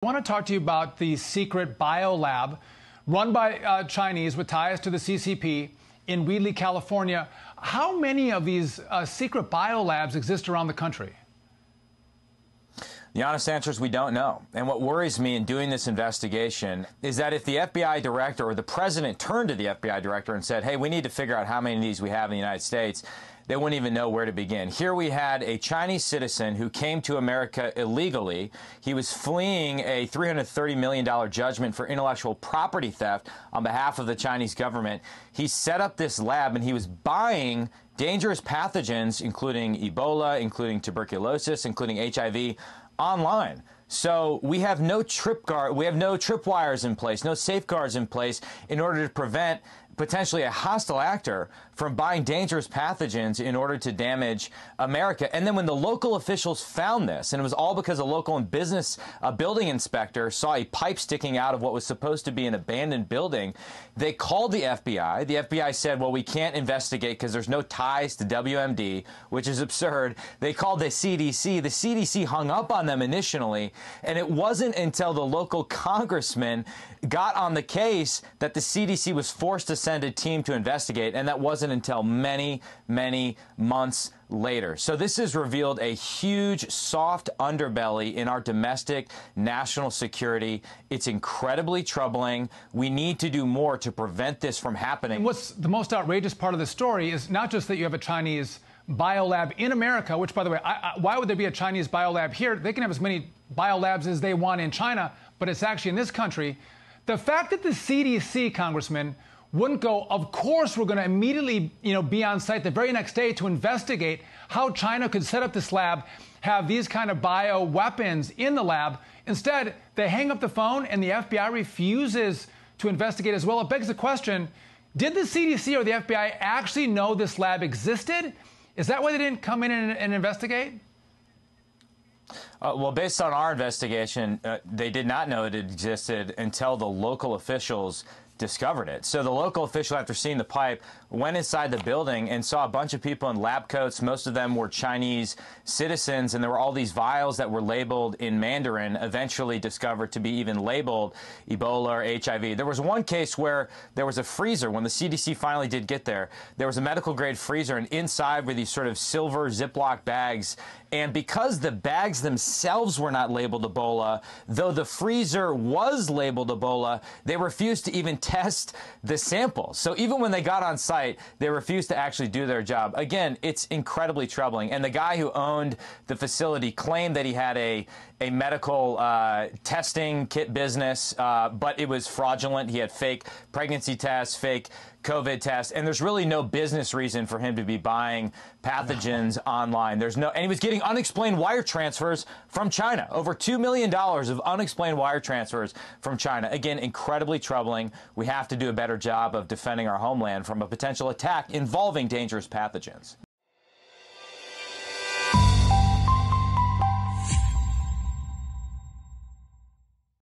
I want to talk to you about the secret biolab run by Chinese with ties to the CCP in Wheatley, California. How many of these secret biolabs exist around the country? The honest answer is we don't know. And what worries me in doing this investigation is that if the FBI director or the president turned to the FBI director and said, hey, we need to figure out how many of these we have in the United States, they wouldn't even know where to begin. Here we had a Chinese citizen who came to America illegally. He was fleeing a $330 million judgment for intellectual property theft on behalf of the Chinese government. He set up this lab and he was buying dangerous pathogens, including Ebola, including tuberculosis, including HIV, online. So we have no tripwires in place, no safeguards in place in order to prevent potentially a hostile actor from buying dangerous pathogens in order to damage America. And then when the local officials found this, and it was all because a local building inspector saw a pipe sticking out of what was supposed to be an abandoned building, they called the FBI. The FBI said, well, we can't investigate because there's no ties to WMD, which is absurd. They called the CDC. The CDC hung up on them initially, and it wasn't until the local congressman got on the case that the CDC was forced to send a team to investigate, and that wasn't until many, many months later. So this has revealed a huge soft underbelly in our domestic national security. It's incredibly troubling. We need to do more to prevent this from happening. And what's the most outrageous part of the story is not just that you have a Chinese biolab in America, which, by the way, why would there be a Chinese biolab here? They can have as many biolabs as they want in China, but it's actually in this country. The fact that the CDC, Congressman, wouldn't go, of course we're going to immediately, be on site the very next day to investigate how China could set up this lab, have these kind of bioweapons in the lab. Instead, they hang up the phone and the FBI refuses to investigate as well. It begs the question, did the CDC or the FBI actually know this lab existed? Is that why they didn't come in and investigate? Well, based on our investigation, they did not know it existed until the local officials discovered it. So the local official, after seeing the pipe, went inside the building and saw a bunch of people in lab coats. Most of them were Chinese citizens, and there were all these vials that were labeled in Mandarin, eventually discovered to be even labeled Ebola or HIV. There was one case where there was a freezer. When the CDC finally did get there, there was a medical-grade freezer, and inside were these sort of silver Ziploc bags. And because the bags themselves were not labeled Ebola, though the freezer was labeled Ebola, they refused to even test the sample. So even when they got on site, they refused to actually do their job. Again, it's incredibly troubling. And the guy who owned the facility claimed that he had a medical testing kit business, but it was fraudulent. He had fake pregnancy tests, fake COVID tests, and there's really no business reason for him to be buying pathogens online. And he was getting unexplained wire transfers from China, over $2 million of unexplained wire transfers from China. Again, incredibly troubling. We have to do a better job of defending our homeland from a potential attack involving dangerous pathogens.